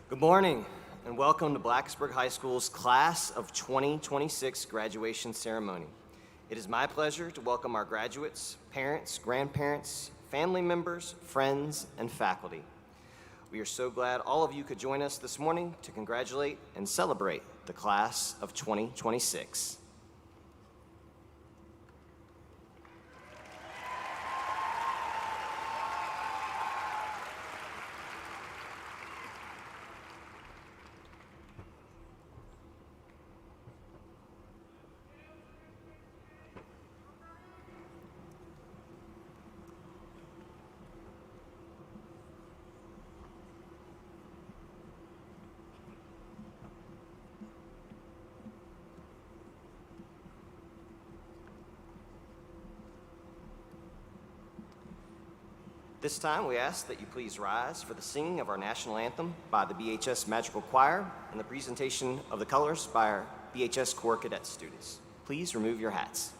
Good morning, and welcome to Blacksburg High School's Class of 2026 graduation ceremony. It is my pleasure to welcome our graduates, parents, grandparents, family members, friends, and faculty. We are so glad all of you could join us this morning to congratulate and celebrate the Class of 2026. This time, we ask that you please rise for the singing of our national anthem by the BHS Magical Choir and the presentation of the colors by our BHS Corps Cadet students. Please remove your hats.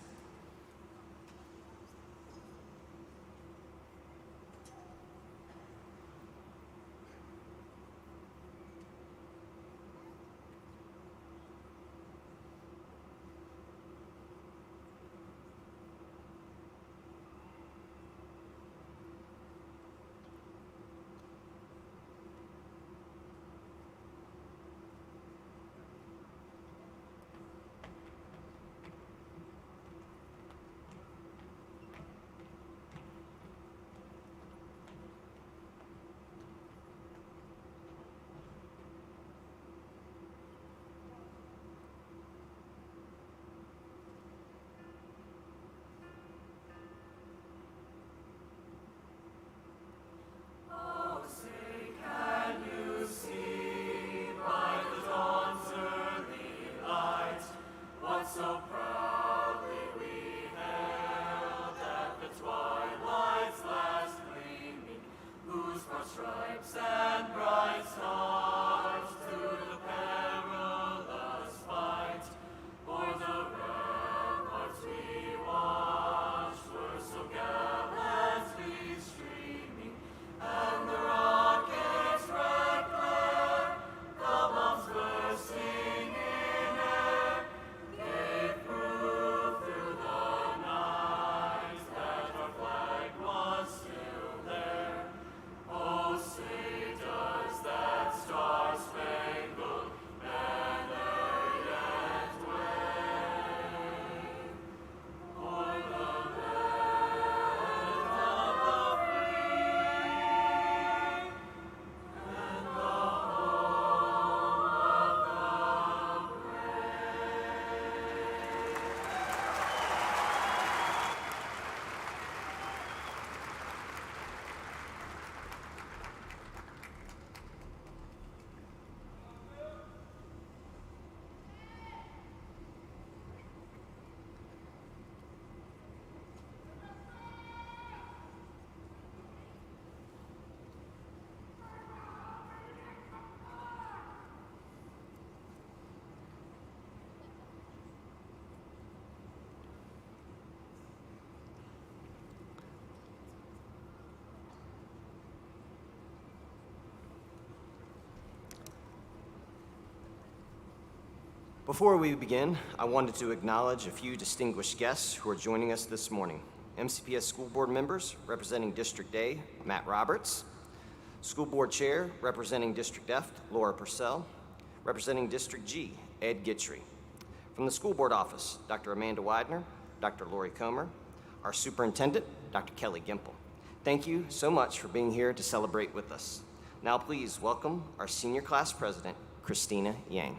Before we begin, I wanted to acknowledge a few distinguished guests who are joining us this morning. MCPS School Board members representing District A, Matt Roberts. School Board Chair representing District F, Laura Purcell. Representing District G, Ed Gitchery. From the School Board Office, Dr. Amanda Widener, Dr. Lori Comer, our Superintendent, Dr. Kelly Gimple. Thank you so much for being here to celebrate with us. Now please welcome our Senior Class President, Christina Yang.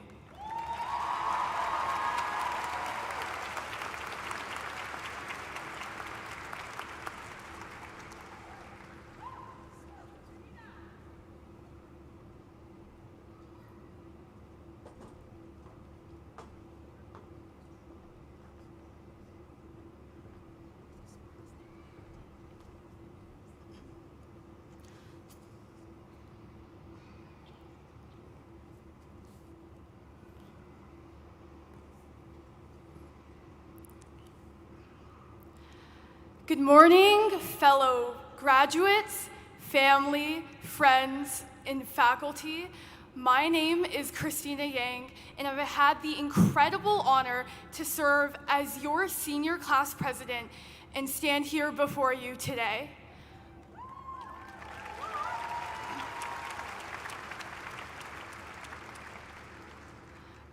Good morning, fellow graduates, family, friends, and faculty. My name is Christina Yang, and I've had the incredible honor to serve as your senior class president and stand here before you today.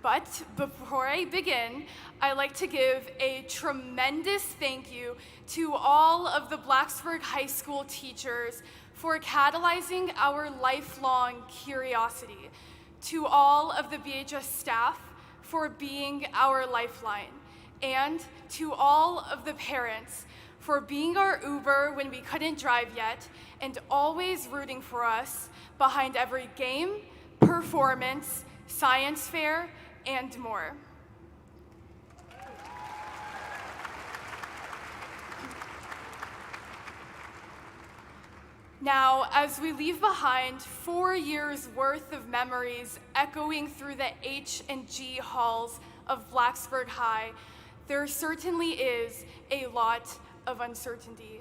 But before I begin, I'd like to give a tremendous thank you to all of the Blacksburg High School teachers for catalyzing our lifelong curiosity, to all of the BHS staff for being our lifeline, and to all of the parents for being our Uber when we couldn't drive yet, and always rooting for us behind every game, performance, science fair, and more. Now, as we leave behind 4 years worth of memories echoing through the H and G halls of Blacksburg High, there certainly is a lot of uncertainty.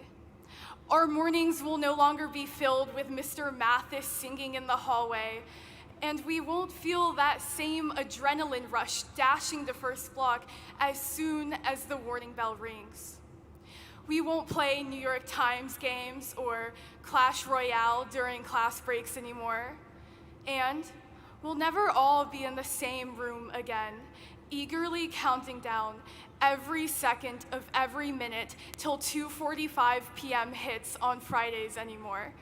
Our mornings will no longer be filled with Mr. Mathis singing in the hallway, and we won't feel that same adrenaline rush dashing to first block as soon as the warning bell rings. We won't play New York Times games or Clash Royale during class breaks anymore. And we'll never all be in the same room again, eagerly counting down every second of every minute till 2:45 p.m. hits on Fridays anymore.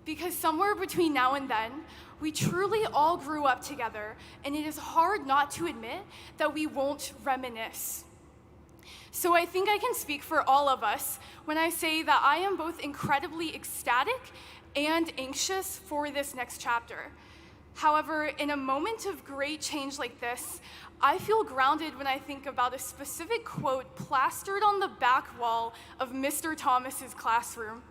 Because somewhere between now and then, we truly all grew up together, and it is hard not to admit that we won't reminisce. So I think I can speak for all of us when I say that I am both incredibly ecstatic and anxious for this next chapter. However, in a moment of great change like this, I feel grounded when I think about a specific quote plastered on the back wall of Mr. Thomas's classroom.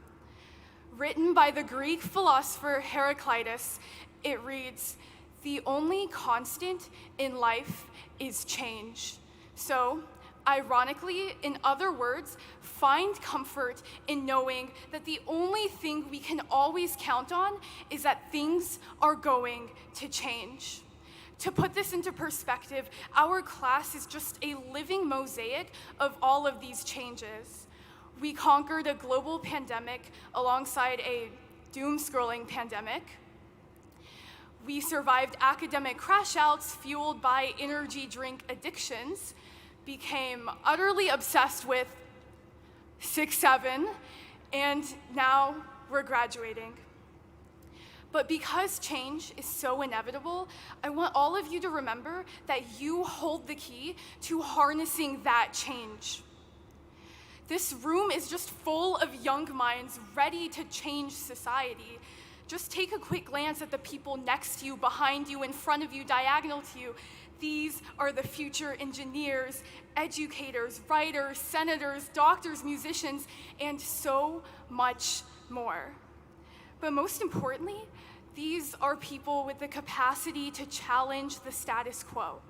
Written by the Greek philosopher Heraclitus, it reads, "The only constant in life is change." So, ironically, in other words, find comfort in knowing that the only thing we can always count on is that things are going to change. To put this into perspective, our class is just a living mosaic of all of these changes. We conquered a global pandemic alongside a doom-scrolling pandemic. We survived academic crash-outs fueled by energy drink addictions, became utterly obsessed with 6-7, and now we're graduating. But because change is so inevitable, I want all of you to remember that you hold the key to harnessing that change. This room is just full of young minds ready to change society. Just take a quick glance at the people next to you, behind you, in front of you, diagonal to you. These are the future engineers, educators, writers, senators, doctors, musicians, and so much more. But most importantly, these are people with the capacity to challenge the status quo,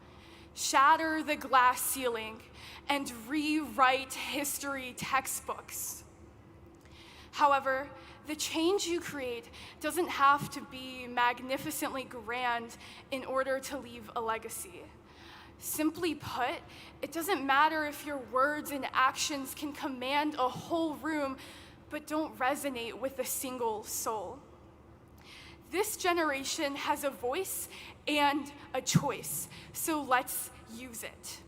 shatter the glass ceiling, and rewrite history textbooks. However, the change you create doesn't have to be magnificently grand in order to leave a legacy. Simply put, it doesn't matter if your words and actions can command a whole room, but don't resonate with a single soul. This generation has a voice and a choice, so let's use it.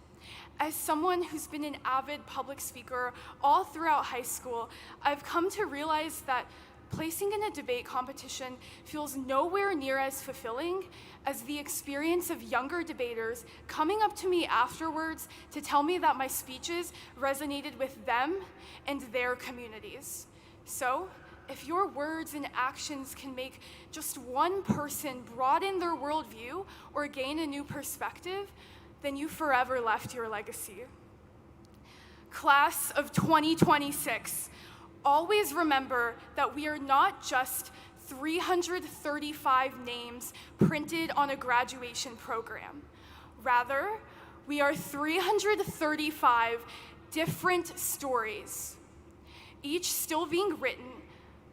As someone who's been an avid public speaker all throughout high school, I've come to realize that placing in a debate competition feels nowhere near as fulfilling as the experience of younger debaters coming up to me afterwards to tell me that my speeches resonated with them and their communities. So, if your words and actions can make just one person broaden their worldview or gain a new perspective, then you forever left your legacy. Class of 2026, always remember that we are not just 335 names printed on a graduation program. Rather, we are 335 different stories, each still being written,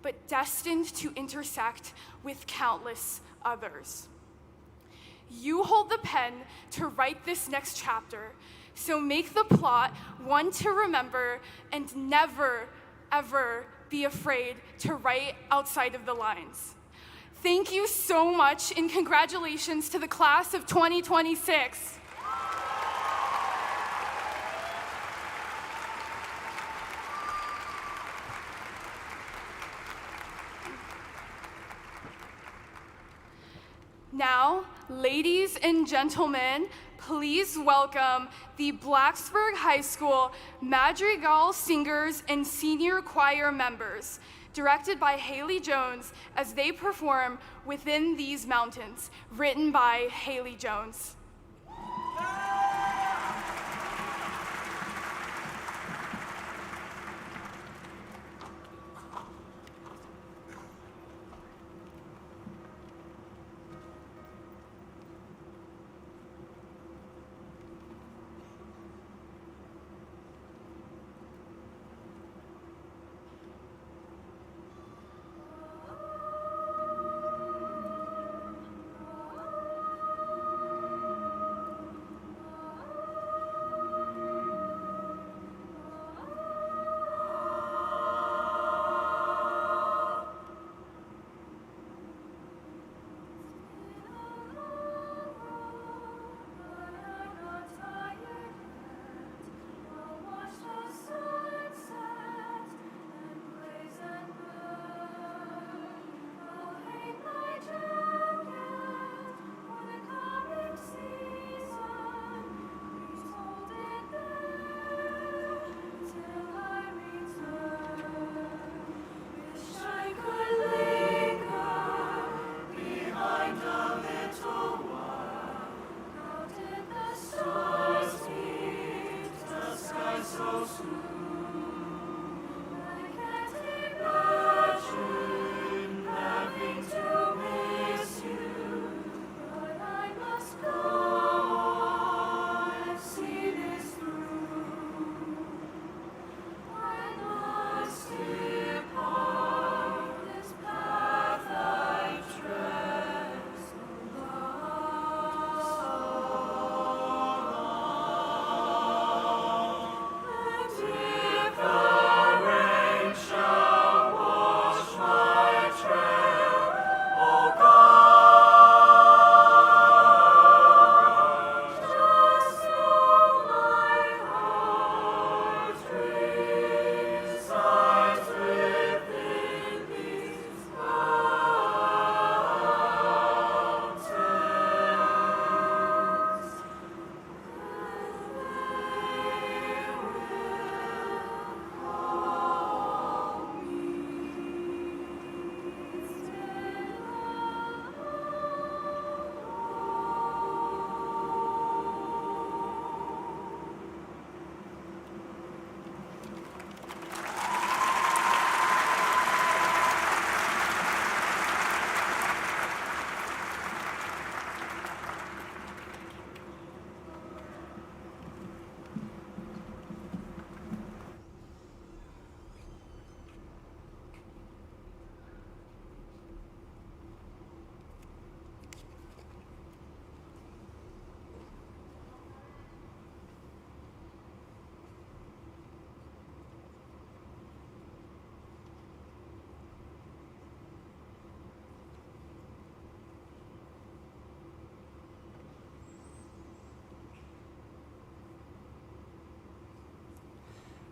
but destined to intersect with countless others. You hold the pen to write this next chapter, so make the plot one to remember and never, ever be afraid to write outside of the lines. Thank you so much, and congratulations to the class of 2026. Now, ladies and gentlemen, please welcome the Blacksburg High School Madrigal Singers and Senior Choir members, directed by Haley Jones, as they perform Within These Mountains, written by Haley Jones.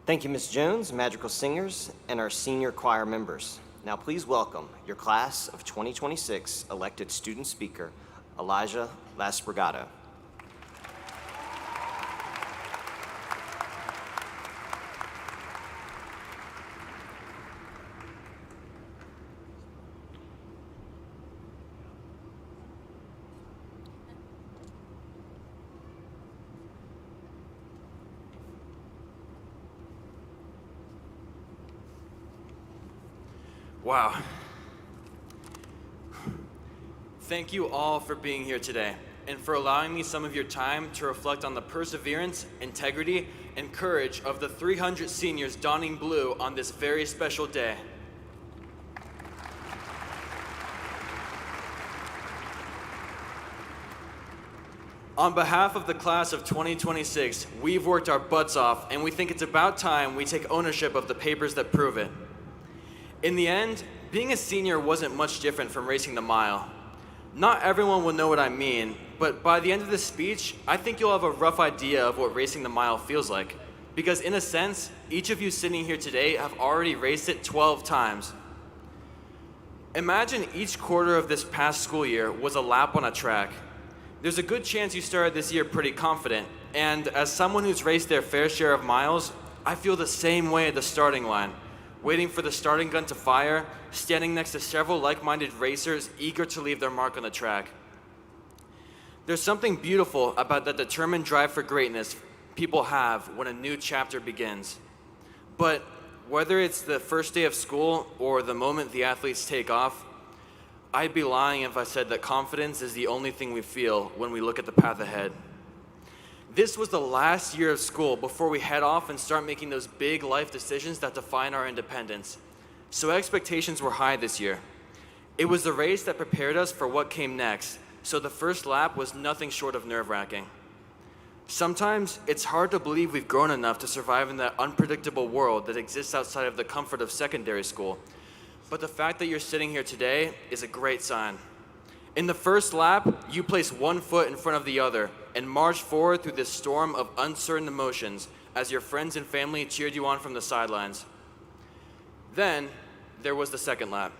Thank you, Ms. Jones, Madrigal Singers, and our senior choir members. Now please welcome your class of 2026 elected student speaker, Elijah Lasbrigado. Wow. Thank you all for being here today and for allowing me some of your time to reflect on the perseverance, integrity, and courage of the 300 seniors donning blue on this very special day. On behalf of the class of 2026, we've worked our butts off, and we think it's about time we take ownership of the papers that prove it. In the end, being a senior wasn't much different from racing the mile. Not everyone will know what I mean, but by the end of this speech, I think you'll have a rough idea of what racing the mile feels like. Because in a sense, each of you sitting here today have already raced it 12 times. Imagine each quarter of this past school year was a lap on a track. There's a good chance you started this year pretty confident, and as someone who's raced their fair share of miles, I feel the same way at the starting line, waiting for the starting gun to fire, standing next to several like-minded racers eager to leave their mark on the track. There's something beautiful about that determined drive for greatness people have when a new chapter begins. But whether it's the first day of school or the moment the athletes take off, I'd be lying if I said that confidence is the only thing we feel when we look at the path ahead. This was the last year of school before we head off and start making those big life decisions that define our independence. So expectations were high this year. It was the race that prepared us for what came next, so the first lap was nothing short of nerve-wracking. Sometimes it's hard to believe we've grown enough to survive in that unpredictable world that exists outside of the comfort of secondary school. But the fact that you're sitting here today is a great sign. In the first lap, you placed one foot in front of the other and marched forward through this storm of uncertain emotions as your friends and family cheered you on from the sidelines. Then, there was the second lap.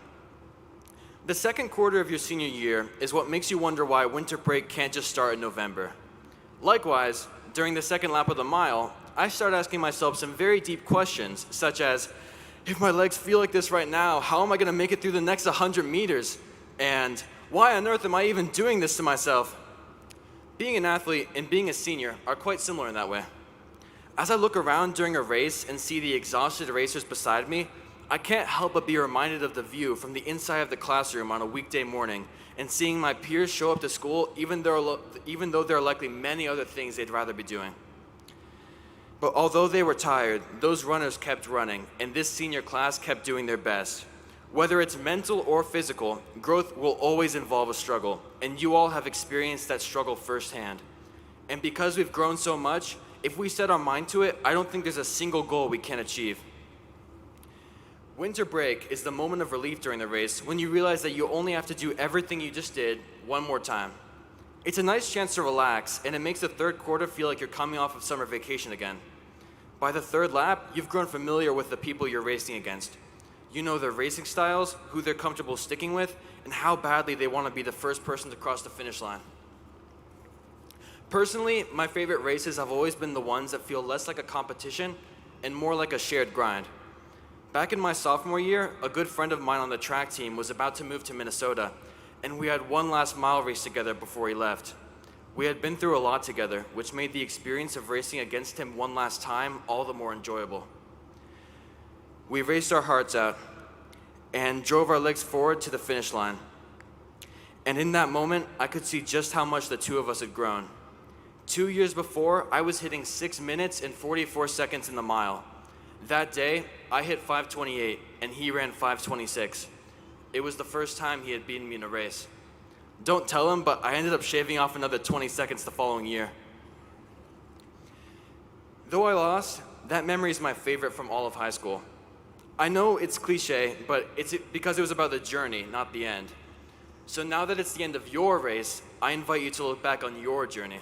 The second quarter of your senior year is what makes you wonder why winter break can't just start in November. Likewise, during the second lap of the mile, I started asking myself some very deep questions, such as, if my legs feel like this right now, how am I going to make it through the next 100 meters? And why on earth am I even doing this to myself? Being an athlete and being a senior are quite similar in that way. As I look around during a race and see the exhausted racers beside me, I can't help but be reminded of the view from the inside of the classroom on a weekday morning and seeing my peers show up to school even though there are likely many other things they'd rather be doing. But although they were tired, those runners kept running, and this senior class kept doing their best. Whether it's mental or physical, growth will always involve a struggle, and you all have experienced that struggle firsthand. And because we've grown so much, if we set our mind to it, I don't think there's a single goal we can't achieve. Winter break is the moment of relief during the race when you realize that you only have to do everything you just did one more time. It's a nice chance to relax, and it makes the third quarter feel like you're coming off of summer vacation again. By the third lap, you've grown familiar with the people you're racing against. You know their racing styles, who they're comfortable sticking with, and how badly they want to be the first person to cross the finish line. Personally, my favorite races have always been the ones that feel less like a competition and more like a shared grind. Back in my sophomore year, a good friend of mine on the track team was about to move to Minnesota, and we had one last mile race together before he left. We had been through a lot together, which made the experience of racing against him one last time all the more enjoyable. We raced our hearts out and drove our legs forward to the finish line. And in that moment, I could see just how much the two of us had grown. 2 years before, I was hitting 6 minutes and 44 seconds in the mile. That day, I hit 5:28, and he ran 5:26. It was the first time he had beaten me in a race. Don't tell him, but I ended up shaving off another 20 seconds the following year. Though I lost, that memory is my favorite from all of high school. I know it's cliche, but it's because it was about the journey, not the end. So now that it's the end of your race, I invite you to look back on your journey.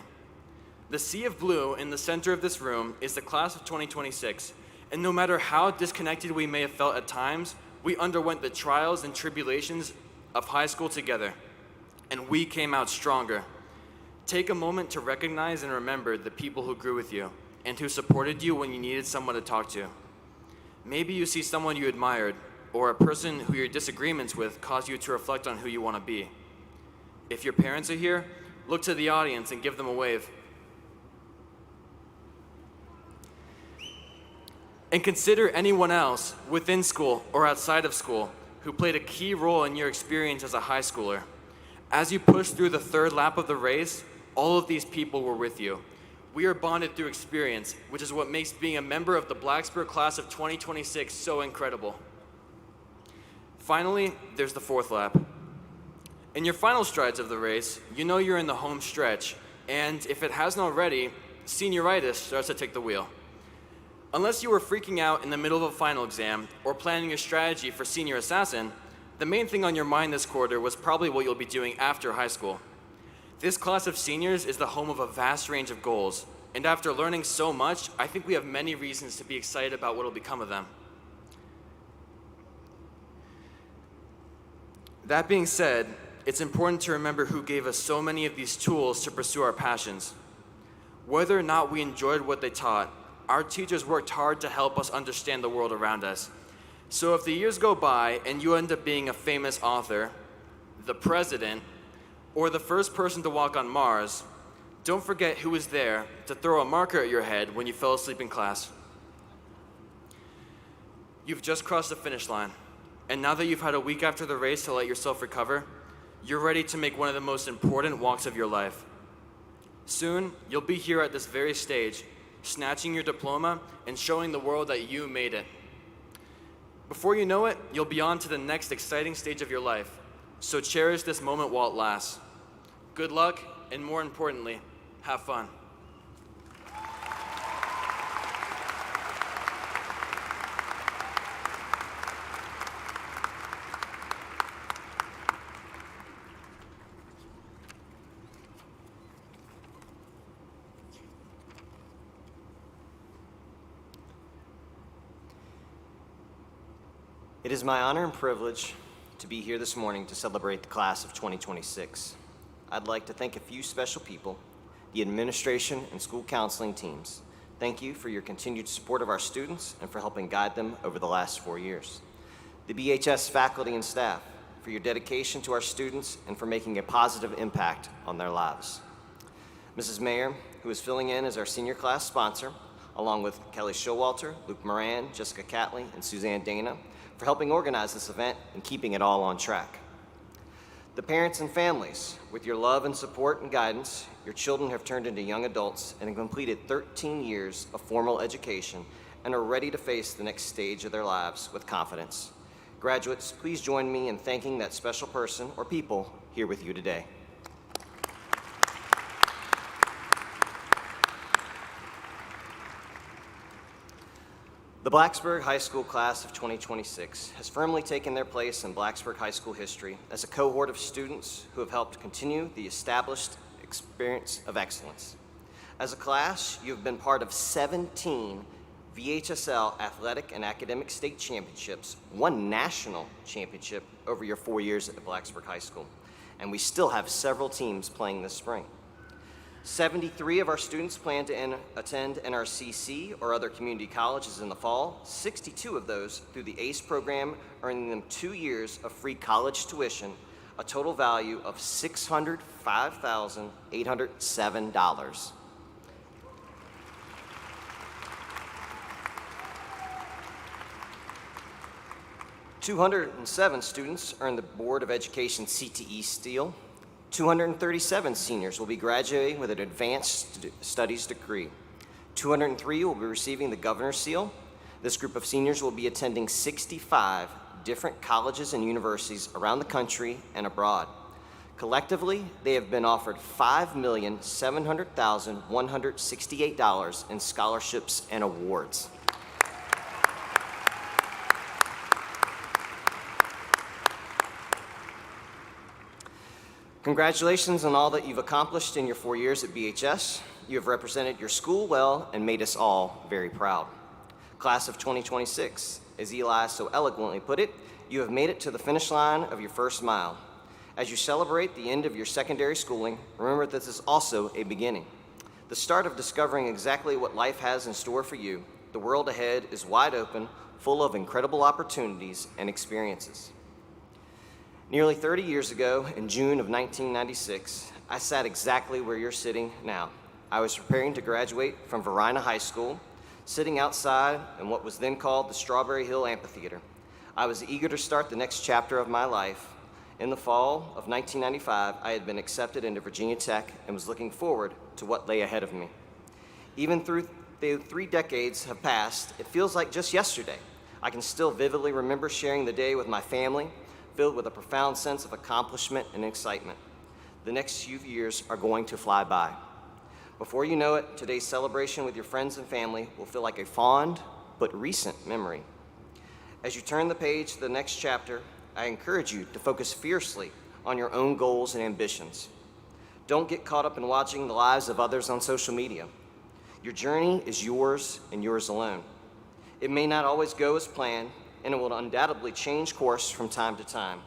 The sea of blue in the center of this room is the class of 2026, and no matter how disconnected we may have felt at times, we underwent the trials and tribulations of high school together, and we came out stronger. Take a moment to recognize and remember the people who grew with you and who supported you when you needed someone to talk to. Maybe you see someone you admired, or a person who your disagreements with cause you to reflect on who you want to be. If your parents are here, look to the audience and give them a wave. And consider anyone else within school or outside of school who played a key role in your experience as a high schooler. As you push through the third lap of the race, all of these people were with you. We are bonded through experience, which is what makes being a member of the Blacksburg class of 2026 so incredible. Finally, there's the fourth lap. In your final strides of the race, you know you're in the home stretch, and if it hasn't already, senioritis starts to take the wheel. Unless you were freaking out in the middle of a final exam or planning a strategy for senior assassin, the main thing on your mind this quarter was probably what you'll be doing after high school. This class of seniors is the home of a vast range of goals, and after learning so much, I think we have many reasons to be excited about what will become of them. That being said, it's important to remember who gave us so many of these tools to pursue our passions. Whether or not we enjoyed what they taught, our teachers worked hard to help us understand the world around us. So if the years go by and you end up being a famous author, the president, or the first person to walk on Mars, don't forget who was there to throw a marker at your head when you fell asleep in class. You've just crossed the finish line, and now that you've had a week after the race to let yourself recover, you're ready to make one of the most important walks of your life. Soon, you'll be here at this very stage, snatching your diploma and showing the world that you made it. Before you know it, you'll be on to the next exciting stage of your life, so cherish this moment while it lasts. Good luck, and more importantly, have fun. It is my honor and privilege to be here this morning to celebrate the class of 2026. I'd like to thank a few special people, the administration and school counseling teams. Thank you for your continued support of our students and for helping guide them over the last 4 years. The BHS faculty and staff, for your dedication to our students and for making a positive impact on their lives. Mrs. Mayer, who is filling in as our senior class sponsor, along with Kelly Showalter, Luke Moran, Jessica Catley, and Suzanne Dana, for helping organize this event and keeping it all on track. The parents and families, with your love and support and guidance, your children have turned into young adults and have completed 13 years of formal education and are ready to face the next stage of their lives with confidence. Graduates, please join me in thanking that special person or people here with you today. The Blacksburg High School class of 2026 has firmly taken their place in Blacksburg High School history as a cohort of students who have helped continue the established experience of excellence. As a class, you have been part of 17 VHSL athletic and academic state championships, one national championship over your 4 years at the Blacksburg High School, and we still have several teams playing this spring. 73 of our students plan to attend NRCC or other community colleges in the fall, 62 of those through the ACE program, earning them 2 years of free college tuition, a total value of $605,807. $207 students earned the Board of Education CTE Seal. 237 seniors will be graduating with an advanced studies degree. 203 will be receiving the Governor's Seal. This group of seniors will be attending 65 different colleges and universities around the country and abroad. Collectively, they have been offered $5,700,168 in scholarships and awards. Congratulations on all that you've accomplished in your 4 years at BHS. You have represented your school well and made us all very proud. Class of 2026, as Eli so eloquently put it, you have made it to the finish line of your first mile. As you celebrate the end of your secondary schooling, remember that this is also a beginning. The start of discovering exactly what life has in store for you. The world ahead is wide open, full of incredible opportunities and experiences. Nearly 30 years ago, in June of 1996, I sat exactly where you're sitting now. I was preparing to graduate from Verina High School, sitting outside in what was then called the Strawberry Hill Amphitheater. I was eager to start the next chapter of my life. In the fall of 1995, I had been accepted into Virginia Tech and was looking forward to what lay ahead of me. Even through the 3 decades have passed, it feels like just yesterday. I can still vividly remember sharing the day with my family, filled with a profound sense of accomplishment and excitement. The next few years are going to fly by. Before you know it, today's celebration with your friends and family will feel like a fond but recent memory. As you turn the page to the next chapter, I encourage you to focus fiercely on your own goals and ambitions. Don't get caught up in watching the lives of others on social media. Your journey is yours and yours alone. It may not always go as planned, and it will undoubtedly change course from time to time,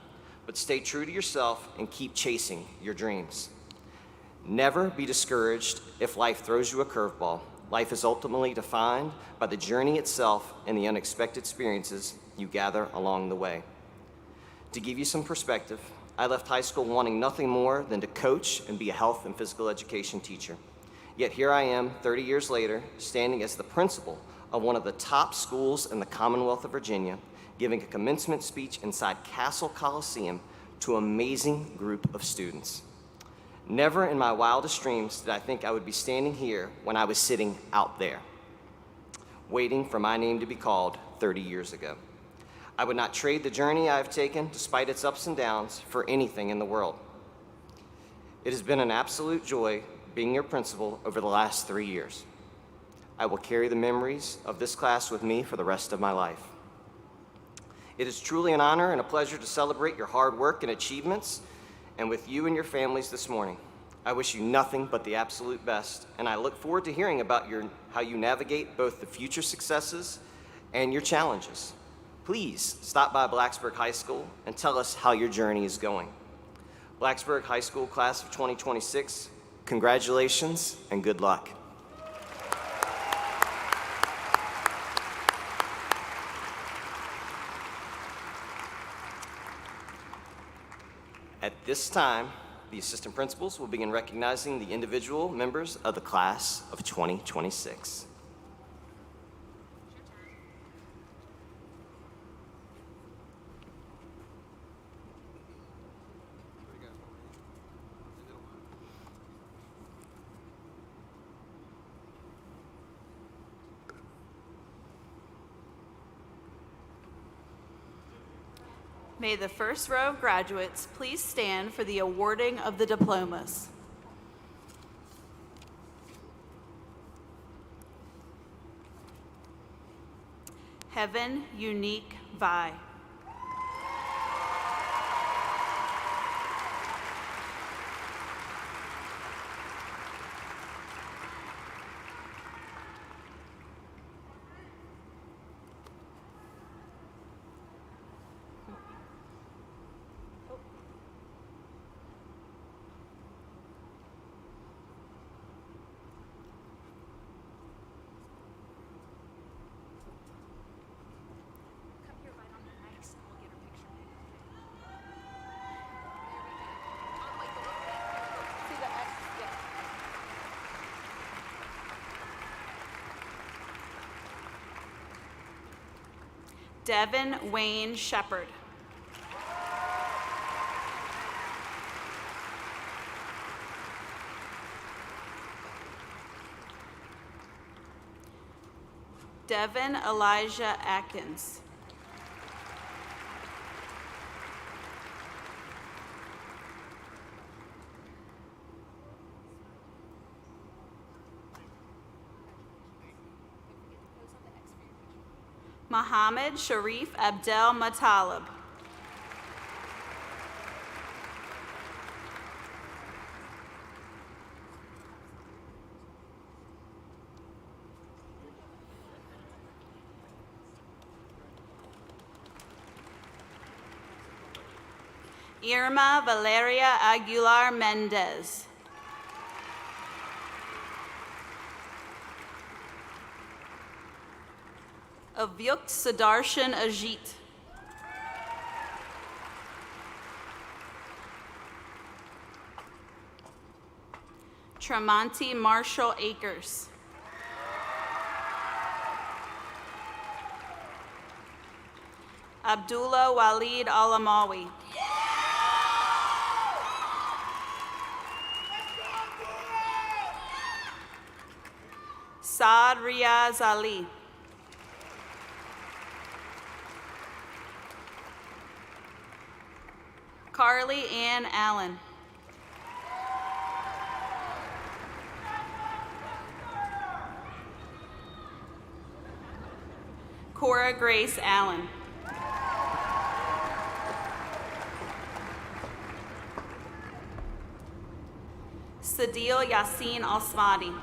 but stay true to yourself and keep chasing your dreams. Never be discouraged if life throws you a curveball. Life is ultimately defined by the journey itself and the unexpected experiences you gather along the way. To give you some perspective, I left high school wanting nothing more than to coach and be a health and physical education teacher. Yet here I am, 30 years later, standing as the principal of one of the top schools in the Commonwealth of Virginia, giving a commencement speech inside Castle Coliseum to an amazing group of students. Never in my wildest dreams did I think I would be standing here when I was sitting out there, waiting for my name to be called 30 years ago. I would not trade the journey I have taken, despite its ups and downs, for anything in the world. It has been an absolute joy being your principal over the last 3 years. I will carry the memories of this class with me for the rest of my life. It is truly an honor and a pleasure to celebrate your hard work and achievements and with you and your families this morning. I wish you nothing but the absolute best, and I look forward to hearing about how you navigate both the future successes and your challenges. Please stop by Blacksburg High School and tell us how your journey is going. Blacksburg High School class of 2026, congratulations and good luck. At this time, the assistant principals will begin recognizing the individual members of the class of 2026. May the first row of graduates please stand for the awarding of the diplomas. Heaven Unique Vi. Devin Wayne Shepard. Devin Elijah Atkins. Mohammed Sharif Abdel Matalib. Irma Valeria Aguilar Mendez. Avyukt Sudarshan Ajit. Tremonti Marshall Akers. Abdullah Walid Alamawi. Saad Riaz Ali. Carly Ann Allen. Cora Grace Allen. Sadil Yassin Alsmadi.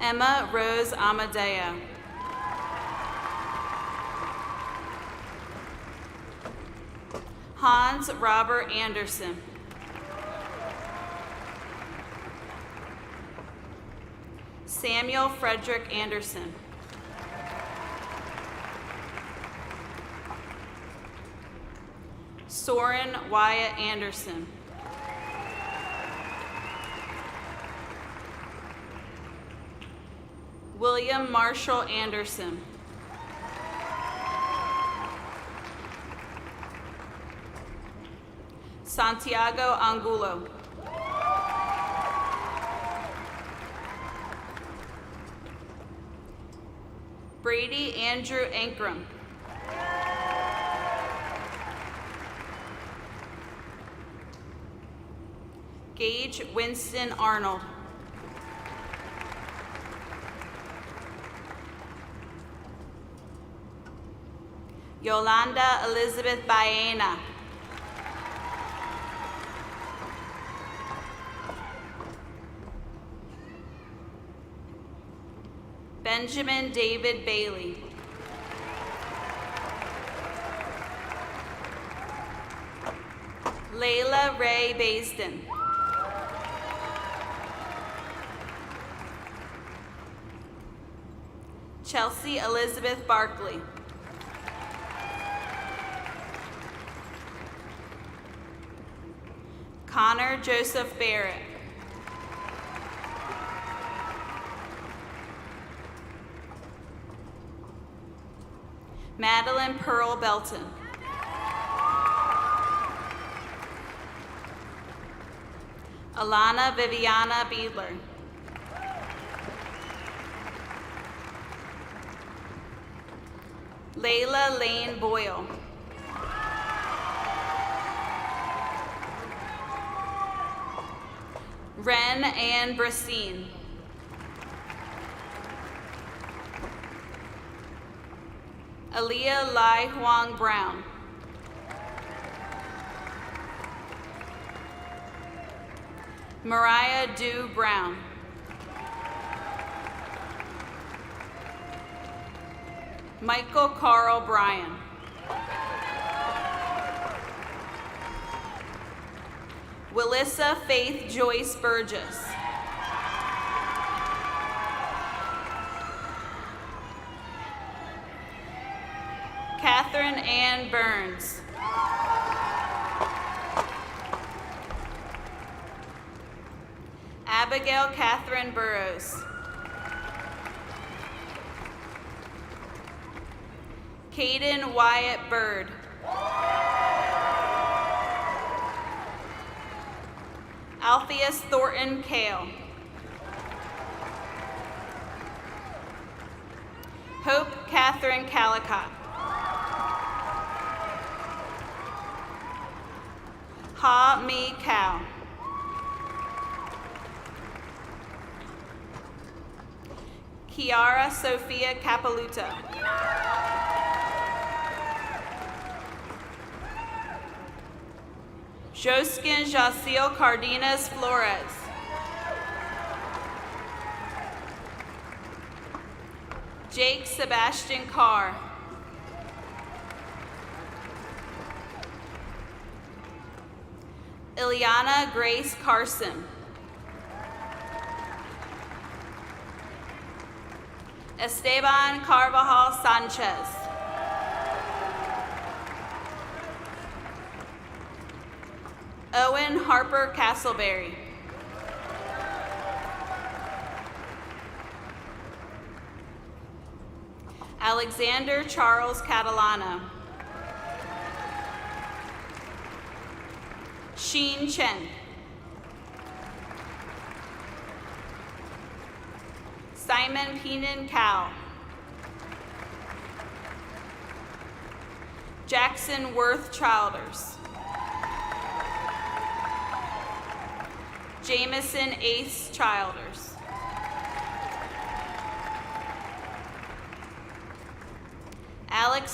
Emma Rose Amadeo. Hans Robert Anderson. Samuel Frederick Anderson. Soren Wyatt Anderson. William Marshall Anderson. Santiago Angulo. Brady Andrew Ankrum. Gage Winston Arnold. Yolanda Elizabeth Baena. Benjamin David Bailey. Layla Ray Baisden. Chelsea Elizabeth Barkley. Connor Joseph Barrett. Madeline Pearl Belton. Alana Viviana Beadler. Layla Lane Boyle. Ren Ann Bristine. Aaliyah Lai Huang Brown. Mariah Dew Brown. Michael Carl Bryan. Willissa Faith Joyce Burgess. Catherine Ann Burns. Abigail Catherine Burrows. Caden Wyatt Bird. Alpheus Thornton Kale. Hope Catherine Calicott. Ha Mi Cow. Kiara Sophia Capiluto. Joskin Jaciel Cardenas Flores. Jake Sebastian Carr. Ileana Grace Carson. Esteban Carvajal Sanchez. Owen Harper Castleberry. Alexander Charles Catalano. Sheen Chen. Simon Peenan Cow. Jackson Worth Childers. Jameson Ace Childers.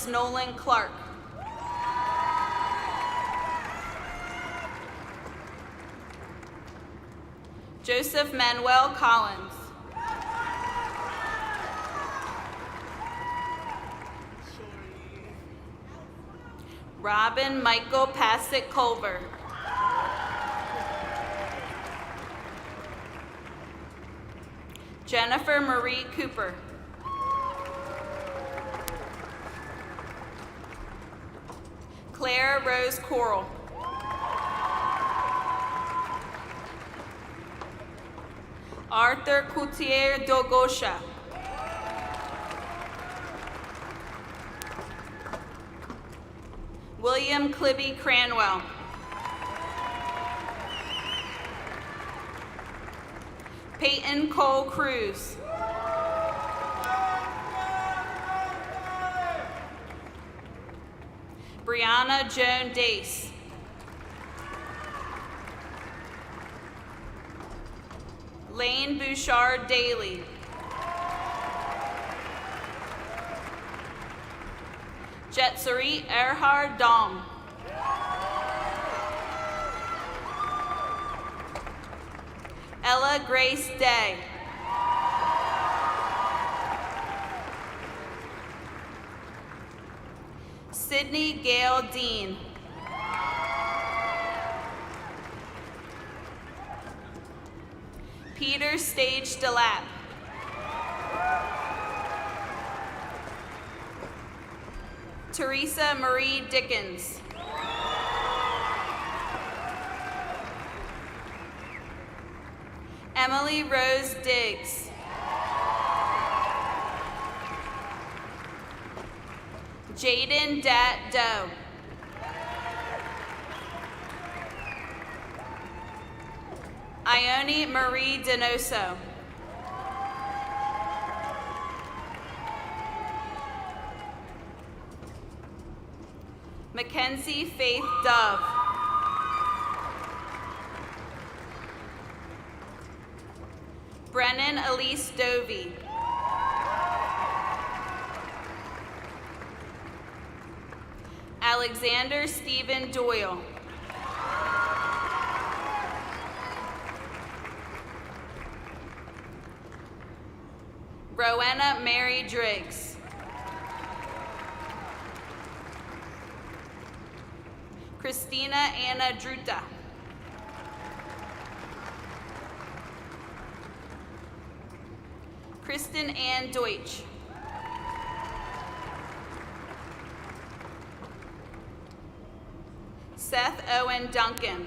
Nicholas Nolan Clark. Joseph Manuel Collins. Robin Michael Passett Culver. Jennifer Marie Cooper. Claire Rose Coral. Arthur Coutier Dogosha. William Clibby Cranwell. Peyton Cole Cruz. Brianna Joan Dace. Lane Bouchard Daly. Jetsarit Erhard Dong. Ella Grace Day. Sydney Gail Dean. Peter Stage DeLapp. Teresa Marie Dickens. Emily Rose Diggs. Jaden Dat Doe. Ione Marie Donoso. Mackenzie Faith Dove. Brennan Elise Dovey. Alexander Stephen Doyle. Rowena Mary Driggs. Christina Anna Druta. Kristen Ann Deutsch. Seth Owen Duncan.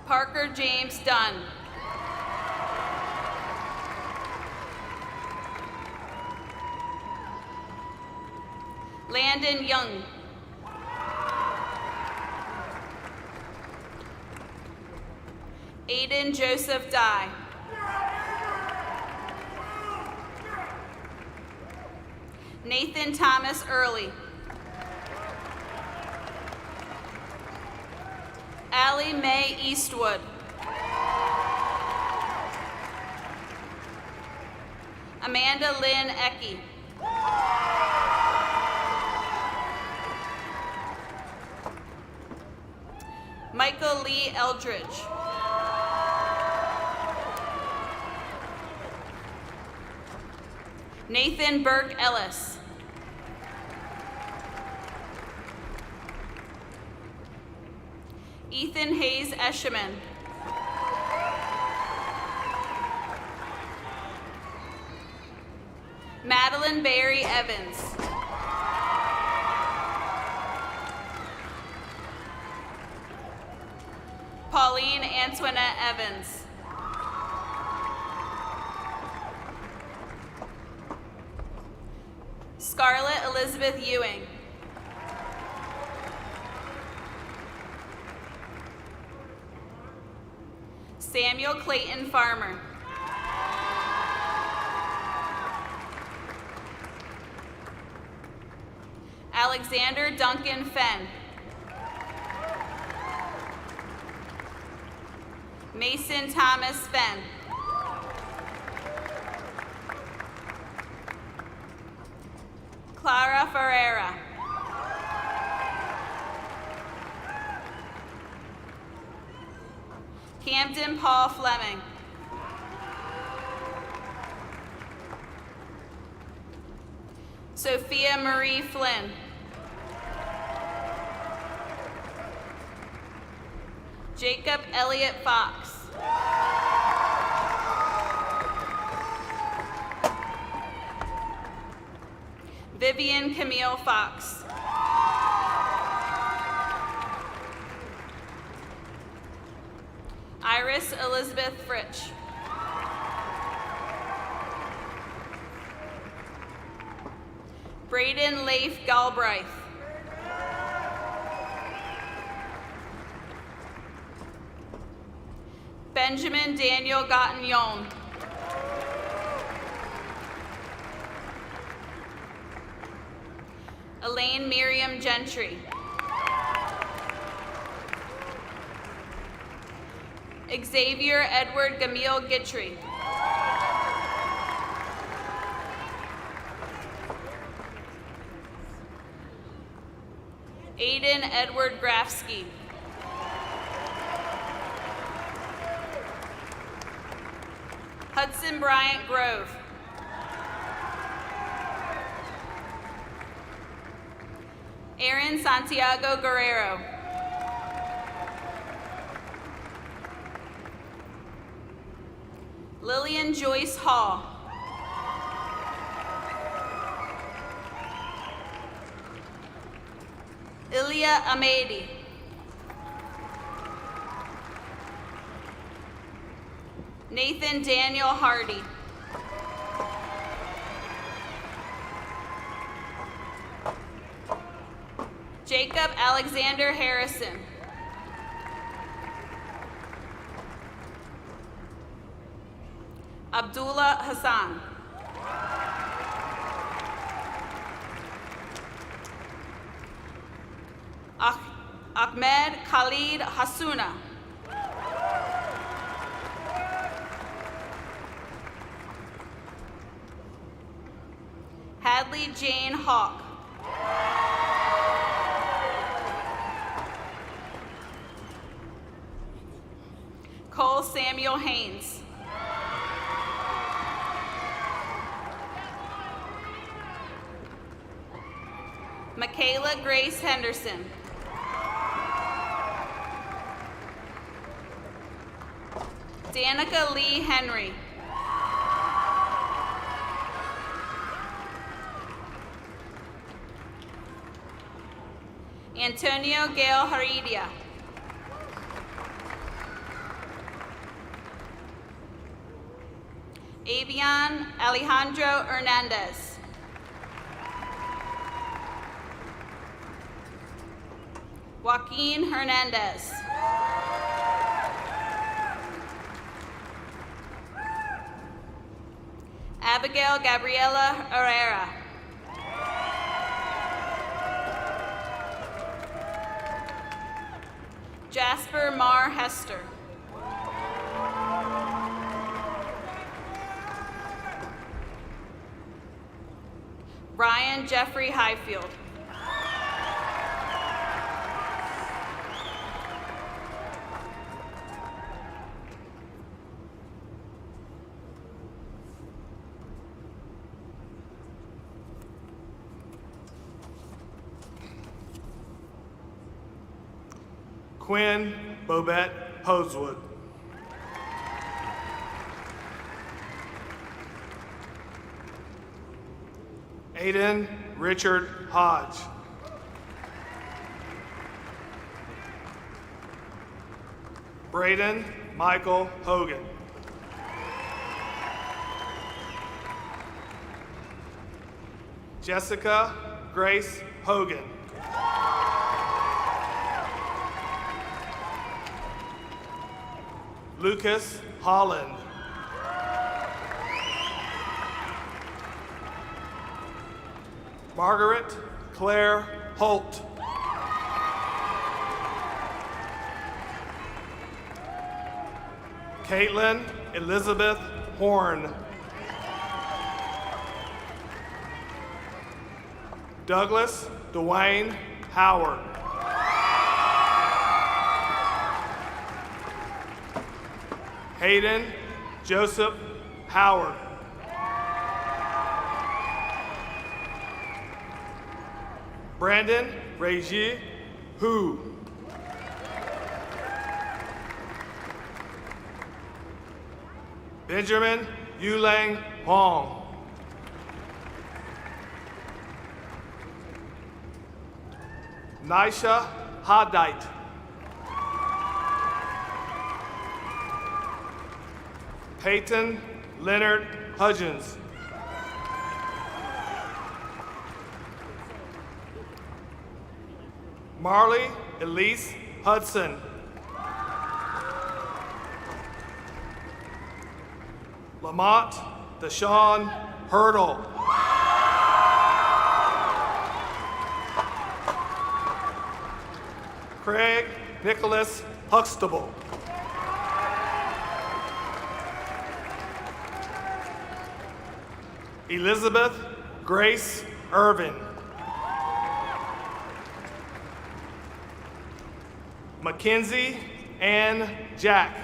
Parker James Dunn. Landon Young. Aiden Joseph Dye. Nathan Thomas Early. Allie Mae Eastwood. Amanda Lynn Ecke. Michael Lee Eldridge. Nathan Burke Ellis. Ethan Hayes Eshelman. Madeline Barry Evans. Pauline Antoinette Evans. Scarlett Elizabeth Ewing. Samuel Clayton Farmer. Alexander Duncan Fenn. Mason Thomas Fenn. Ferreira. Camden Paul Fleming. Sophia Marie Flynn. Jacob Elliott Fox. Vivian Camille Fox. Iris Elizabeth Fritsch. Braden Leif Galbraith. Benjamin Daniel Gagnon. Elaine Miriam Gentry. Xavier Edward Gamil Gitry. Aiden Edward Grafsky. Hudson Bryant Grove. Aaron Santiago Guerrero. Lillian Joyce Hall. Ilya Amedi. Nathan Daniel Hardy. Jacob Alexander Harrison. Abdullah Hassan. Ahmed Khalid Hasuna. Hadley Jane Hawk. Cole Samuel Haynes. Michaela Grace Henderson. Danica Lee Henry. Antonio Gale Haridia. Avian Alejandro Hernandez. Joaquin Hernandez. Abigail Gabriela Herrera. Jasper Mar Hester. Ryan Jeffrey Highfield. Quinn Bobette Hosewood. Aiden Richard Hodge. Braden Michael Hogan. Jessica Grace Hogan. Lucas Holland. Margaret Claire Holt. Caitlin Elizabeth Horn. Douglas Dwayne Howard. Hayden Joseph Howard. Brandon Reggie Hu. Benjamin Yulang Hong. Nisha Hadite. Peyton Leonard Hudgens. Marley Elise Hudson. Lamont Deshaun Hurdle. Craig Nicholas Huxtable. Elizabeth Grace Irvin. Mackenzie Ann Jack.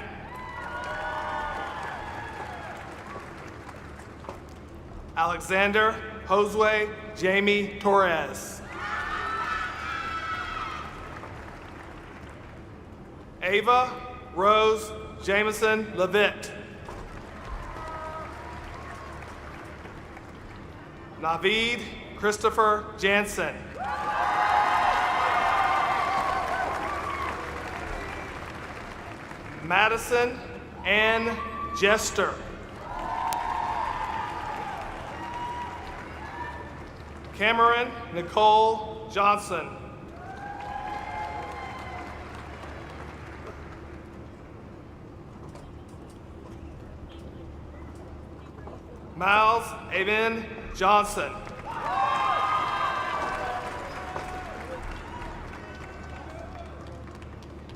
Alexander Josue Jamie Torres. Ava Rose Jameson Levitt. Naveed Christopher Jansen. Madison Ann Jester. Cameron Nicole Johnson. Miles Avin Johnson.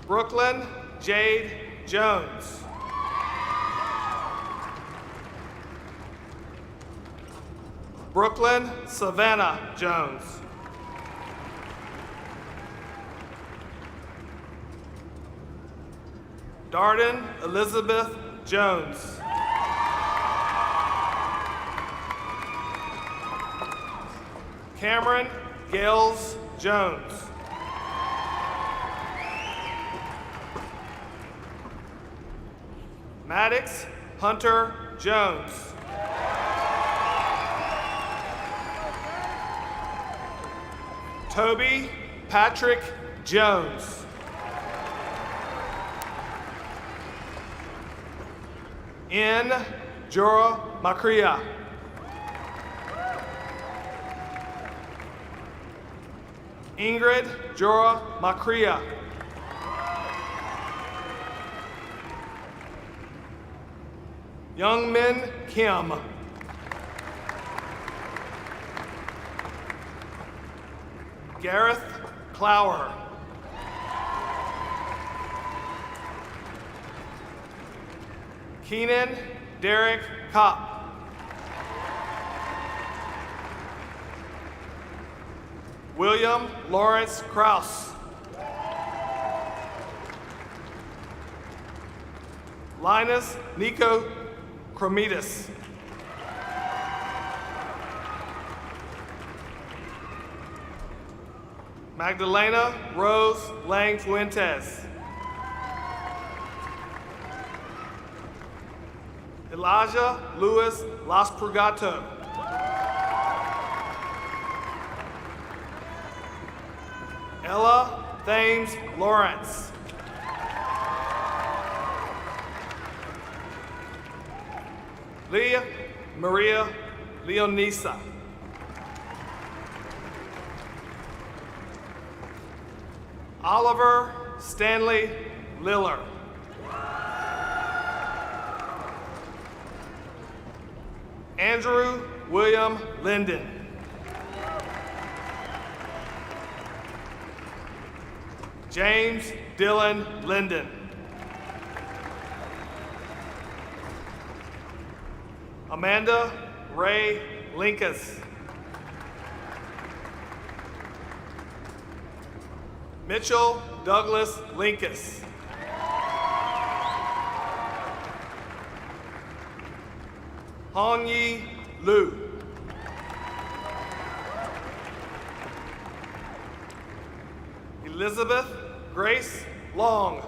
Brooklyn Jade Jones. Brooklyn Savannah Jones. Darden Elizabeth Jones. Cameron Gales Jones. Maddox Hunter Jones. Toby Patrick Jones. N. Jora Macria. Ingrid Jora Macria. Youngmin Kim. Gareth Clower. Keenan Derek Kopp. William Lawrence Kraus. Linus Nico Cromidas. Magdalena Rose Lang Fuentes. Elijah Luis Las Purgato. Ella Thames Lawrence. Leah Maria Leonisa. Oliver Stanley Liller. Andrew William Linden. James Dylan Linden. Amanda Ray Linkus. Mitchell Douglas Linkus. Hongyi Liu. Elizabeth Grace Long.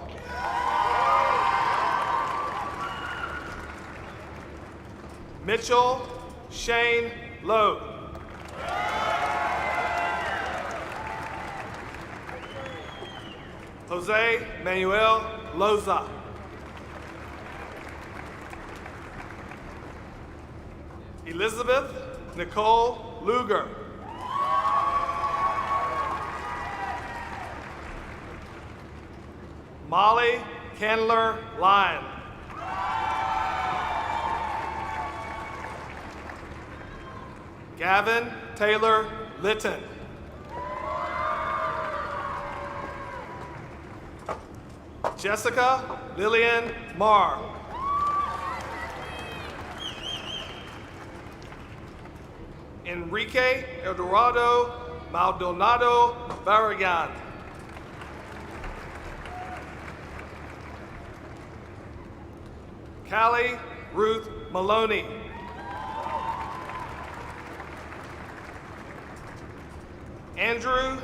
Mitchell Shane Lowe. Jose Manuel Loza. Elizabeth Nicole Luger. Molly Candler Lyon. Gavin Taylor Litton. Jessica Lillian Marr. Enrique Eldorado Maldonado Barragan. Callie Ruth Maloney. Andrew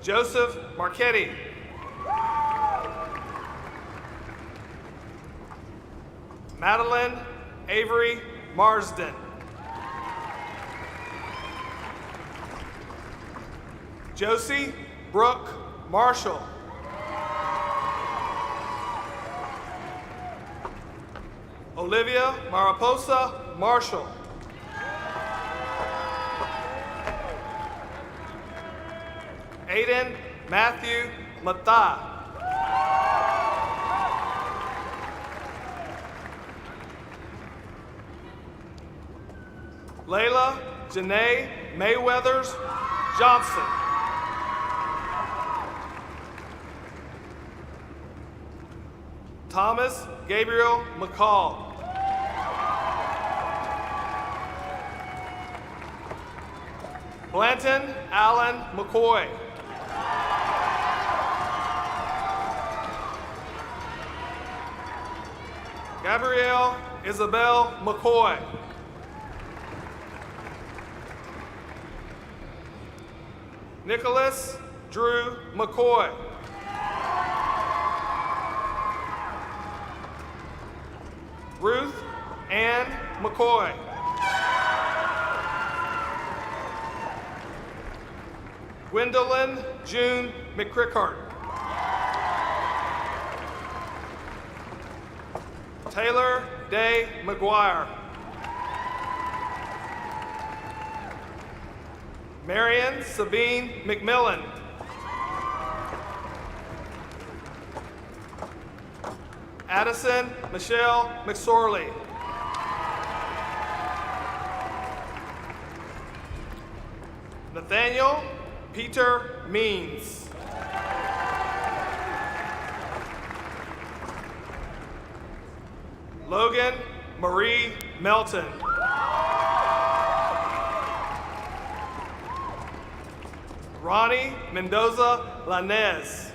Joseph Marchetti. Madeline Avery Marsden. Josie Brooke Marshall. Olivia Mariposa Marshall. Aiden Matthew Mata. Layla Janae Mayweathers Johnson. Thomas Gabriel McCall. Blanton Allen McCoy. Gabrielle Isabel McCoy. Nicholas Drew McCoy. Ruth Ann McCoy. Gwendolyn June McCrickard. Taylor Day McGuire. Marion Sabine McMillan. Addison Michelle McSorley. Nathaniel Peter Means. Logan Marie Melton. Ronnie Mendoza Lanez.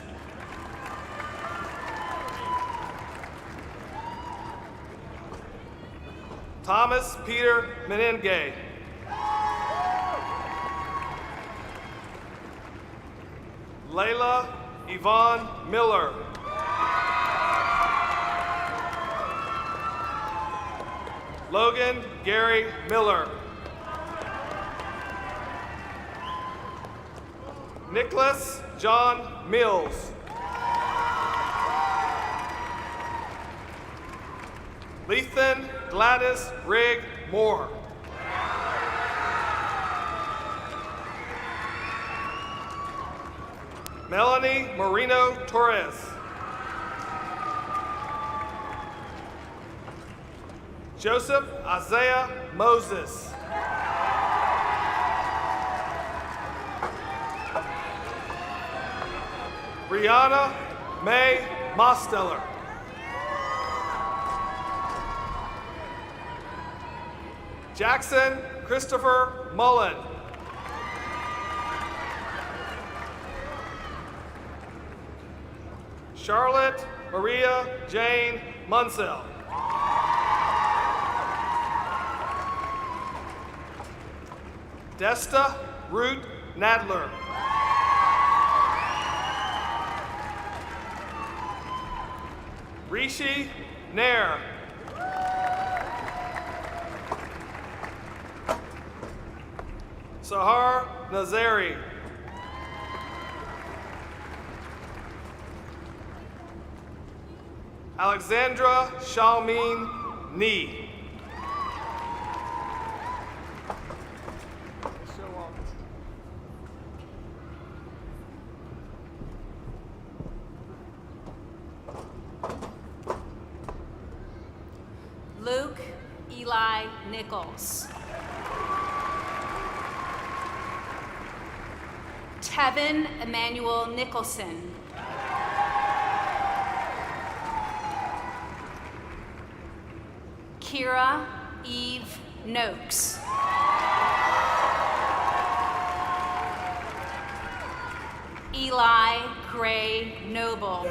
Thomas Peter Menenge. Layla Yvonne Miller. Logan Gary Miller. Nicholas John Mills. Lethan Gladys Rigg Moore. Melanie Marino Torres. Joseph Isaiah Moses. Brianna May Mosteller. Jackson Christopher Mullen. Charlotte Maria Jane Munsell. Desta Root Nadler. Rishi Nair. Sahar Nazari. Alexandra Shalmeen Nee. Luke Eli Nichols. Tevin Emmanuel Nicholson. Kira Eve Noakes. Eli Gray Noble.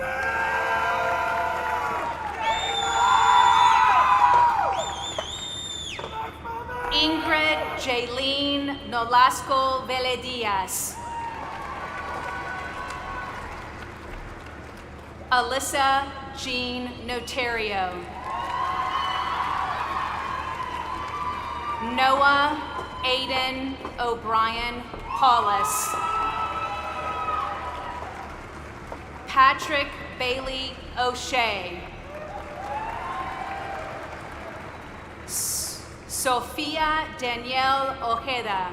Ingrid Jaylene Nolasco Veledias. Alyssa Jean Notario. Noah Aiden O'Brien Paulus. Patrick Bailey O'Shea. Sophia Danielle Ojeda.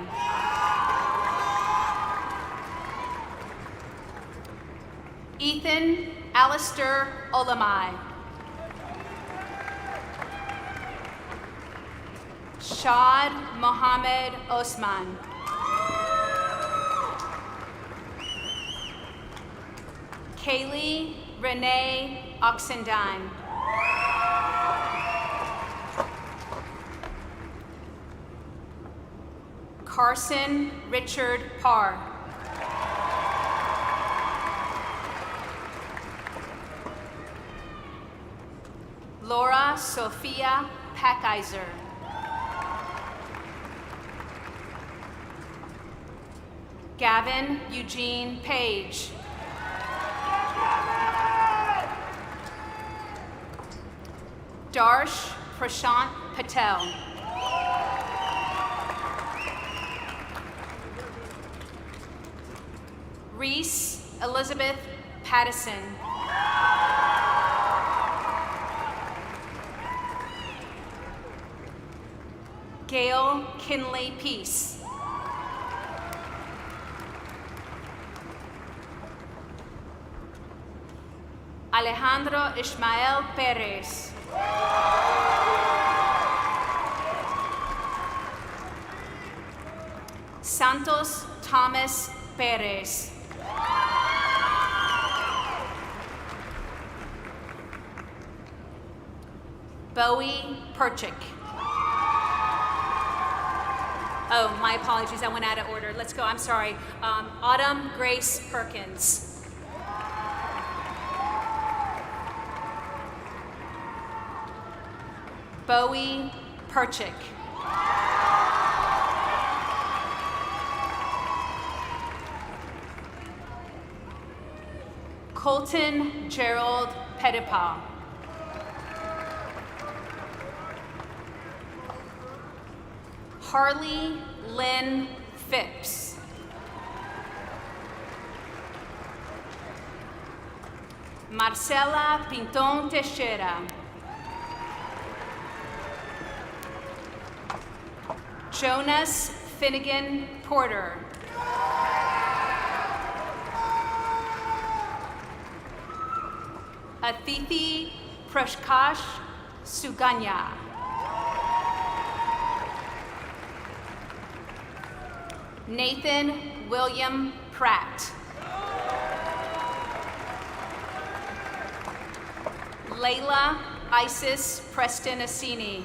Ethan Alistair Olamai. Shad Mohammed Osman. Kaylee Renee Oxendine. Carson Richard Parr. Laura Sophia Packizer. Gavin Eugene Page. Darsh Prashant Patel. Reese Elizabeth Pattison. Gail Kinley Peace. Alejandro Ismael Perez. Santos Thomas Perez. Bowie Perchik. Oh, my apologies, I went out of order. Let's go, I'm sorry. Autumn Grace Perkins. Bowie Perchik. Colton Gerald Pettipaw. Harley Lynn Phipps. Marcela Pinton Teixeira. Jonas Finnegan Porter. Athithi Prashkash Suganya. Nathan William Pratt. Layla Isis Preston Assini.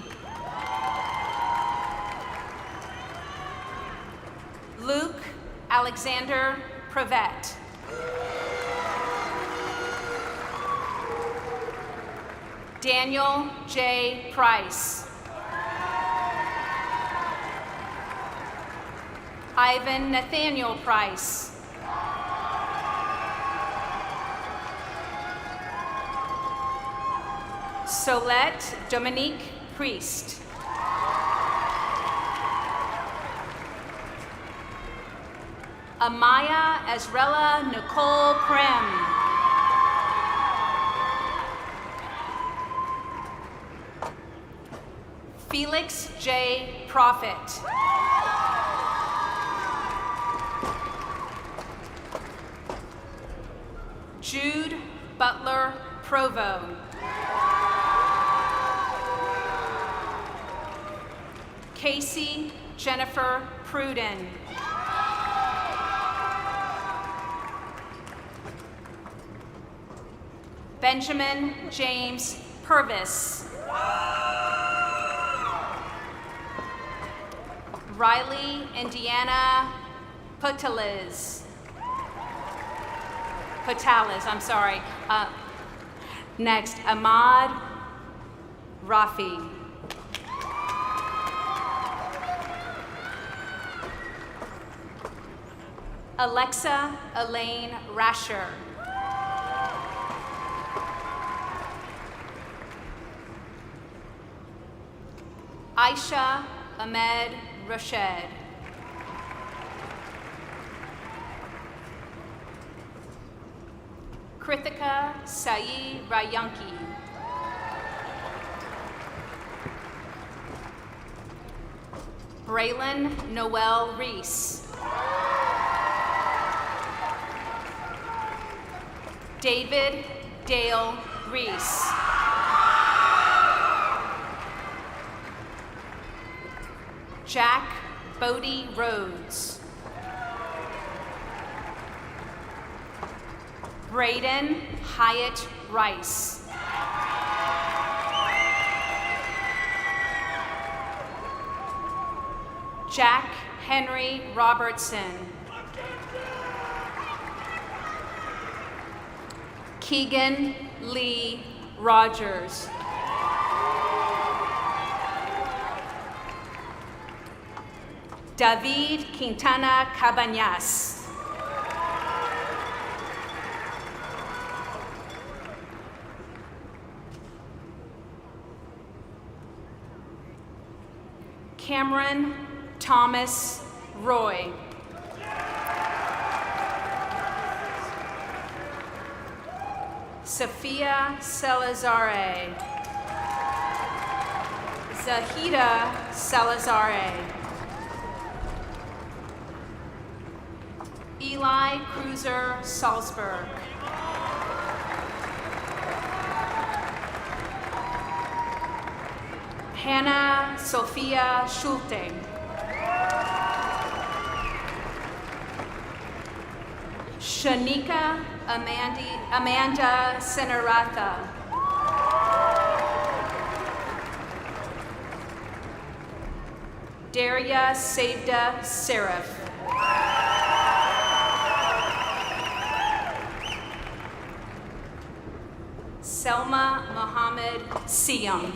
Luke Alexander Prevet. Daniel J. Price. Ivan Nathaniel Price. Solette Dominique Priest. Amaya Ezrella Nicole Prim. Felix J. Prophet. Jude Butler Provo. Casey Jennifer Pruden. Benjamin James Purvis. Riley Indiana Potales. I'm sorry. Next, Ahmad Rafi. Alexa Elaine Rasher. Aisha Ahmed Rashed. Krithika Sai Rayanki. Braylon Noel Reese. David Dale Reese. Jack Bodie Rhodes. Braden Hyatt Rice. Jack Henry Robertson. Keegan Lee Rogers. David Quintana Cabañas. Cameron Thomas Roy. Sophia Salazare. Zahida Salazare. Eli Cruiser Salzberg. Hannah Sophia Schulte. Shanika Amanda Senaratha. Daria Savda Seraph. Selma Mohammed Siam.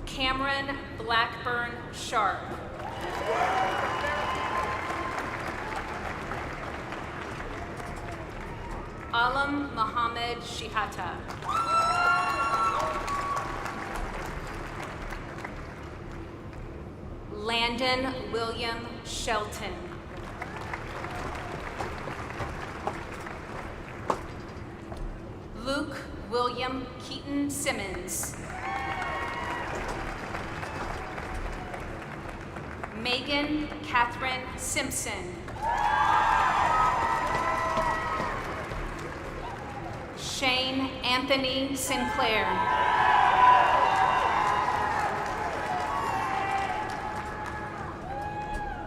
Cameron Blackburn Sharp. Alam Mohammed Shihata. Landon William Shelton. Luke William Keaton Simmons. Megan Catherine Simpson. Shane Anthony Sinclair.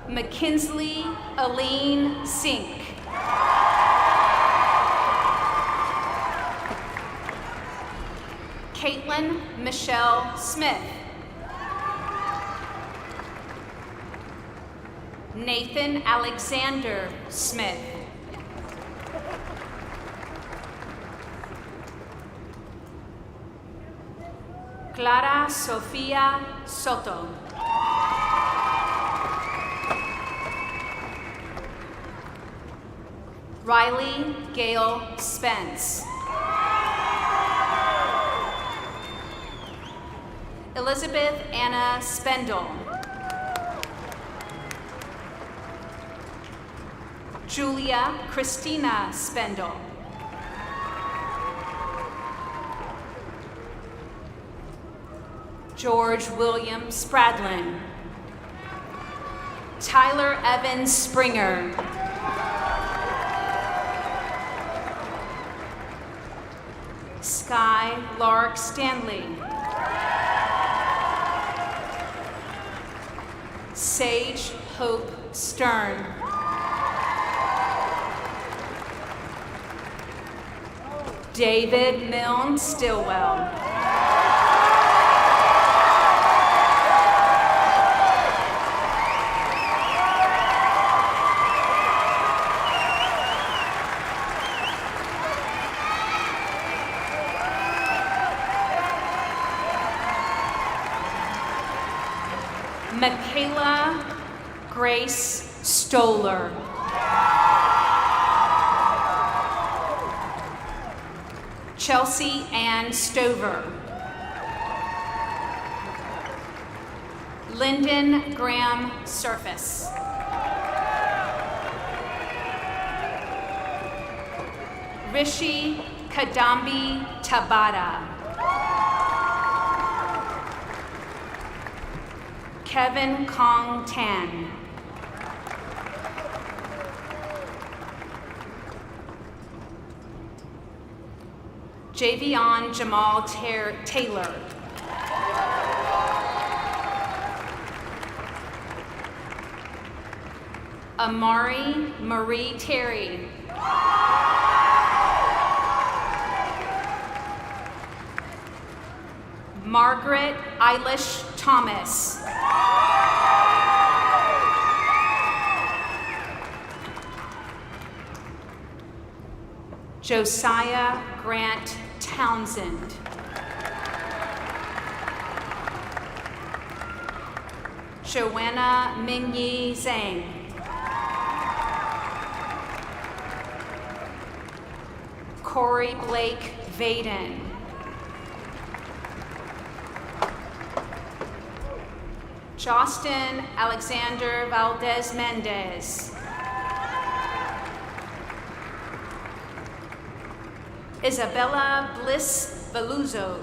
McKinsley Aline Sink. Caitlin Michelle Smith. Nathan Alexander Smith. Clara Sofia Soto. Riley Gail Spence. Elizabeth Anna Spendel. Julia Christina Spendel. George William Spradlin. Tyler Evans Springer. Sky Lark Stanley. Sage Hope Stern. David Milne Stillwell. Michaela Grace Stoller. Chelsea Ann Stover. Lyndon Graham Surface. Rishi Kadambi Tabata. Kevin Kong Tan. Javion Jamal Taylor. Amari Marie Terry. Margaret Eilish Thomas. Josiah Grant Townsend. Joanna Mingyi Zhang. Corey Blake Vaden. Justin Alexander Valdez Mendez. Isabella Bliss Veluzzo.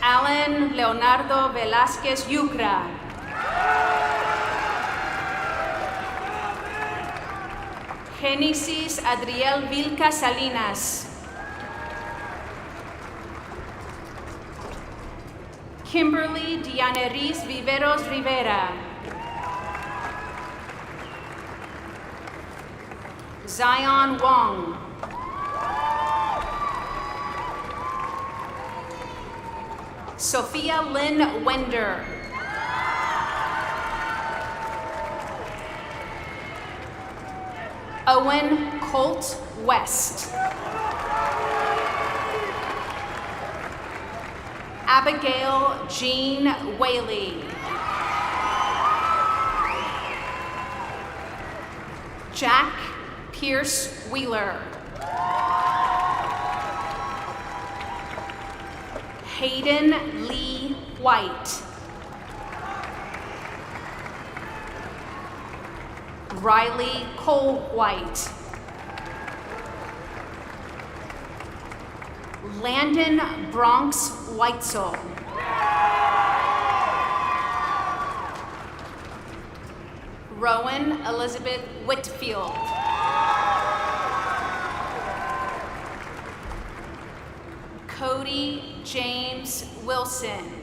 Alan Leonardo Velázquez Yucra. Genesis Adriel Vilca Salinas. Kimberly Dianeris Viveros Rivera. Zion Wong. Sophia Lynn Wender. Owen Colt West. Abigail Jean Whaley. Jack Pierce Wheeler. Hayden Lee White. Riley Cole White. Landon Bronx Weitzel. Rowan Elizabeth Whitfield. Cody James Wilson.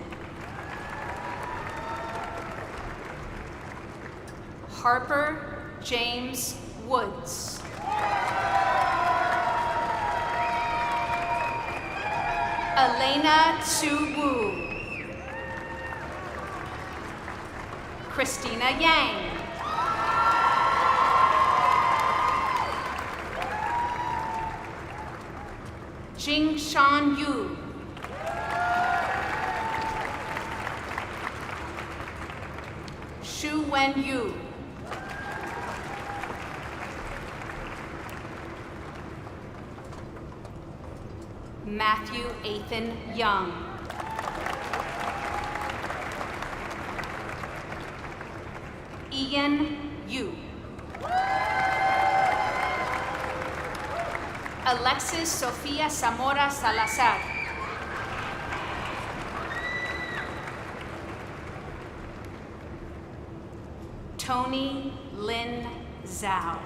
Harper James Woods. Elena Su Wu. Christina Yang. Jing Shan Yu. Shu Wen Yu. Matthew Ethan Young. Ian Yu. Alexis Sofia Zamora Salazar. Tony Lin Zhao.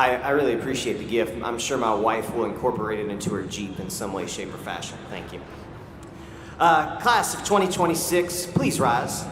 I really appreciate the gift. I'm sure my wife will incorporate it into her Jeep in some way, shape, or fashion. Thank you. Class of 2026, please rise.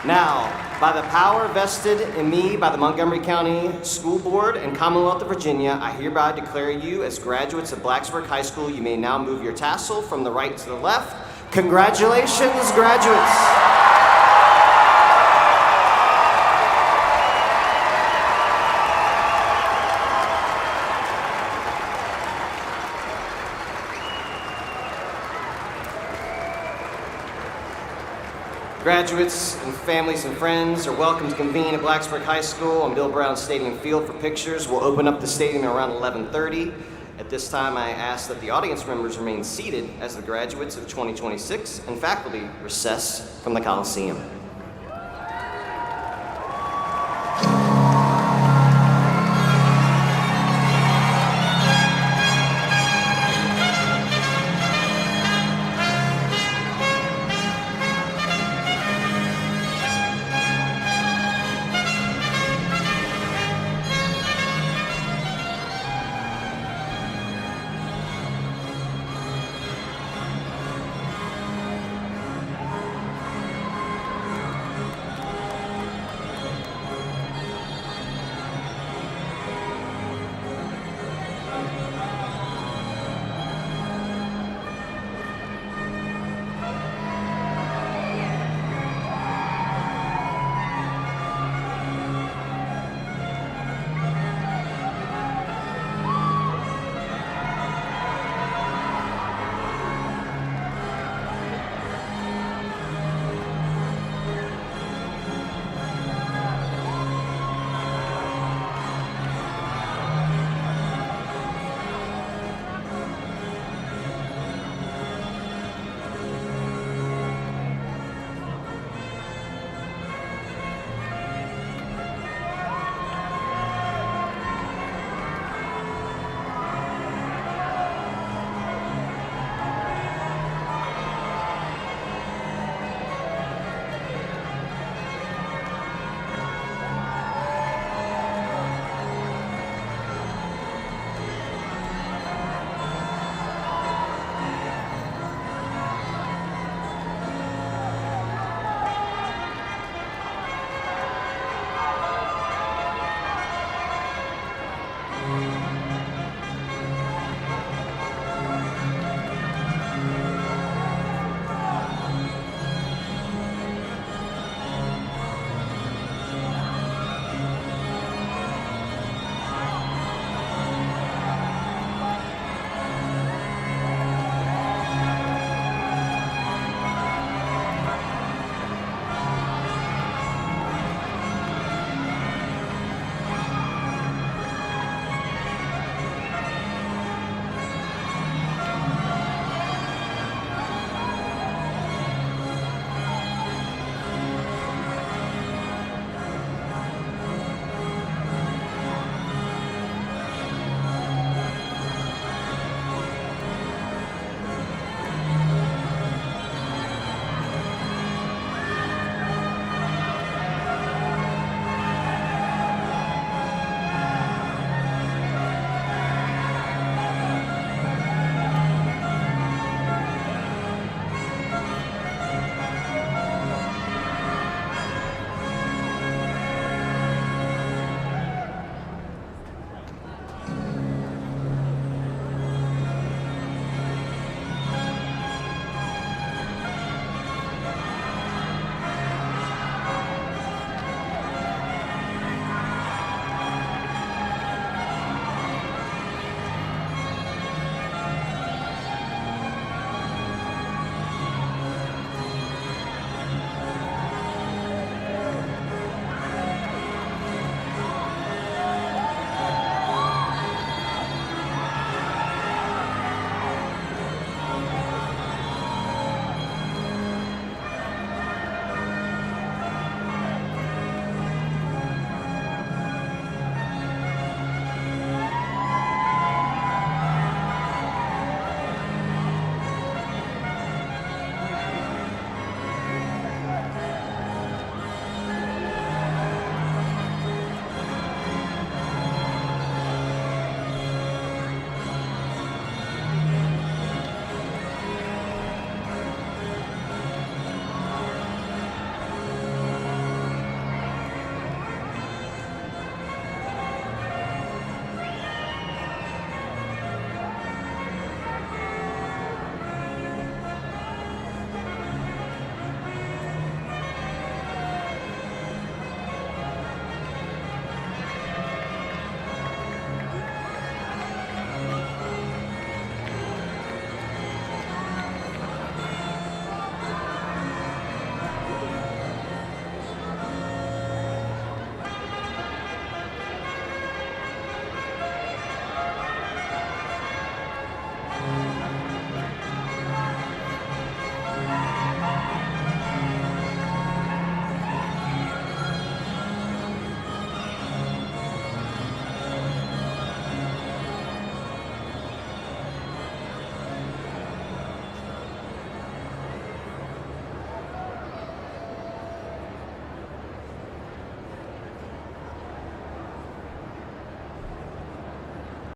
Now, by the power vested in me by the Montgomery County School Board and Commonwealth of Virginia, I hereby declare you as graduates of Blacksburg High School. You may now move your tassel from the right to the left. Congratulations, graduates. Graduates and families and friends are welcome to convene at Blacksburg High School on Bill Brown Stadium Field for pictures. We'll open up the stadium around 11:30. At this time, I ask that the audience members remain seated as the graduates of 2026 and faculty recess from the Coliseum.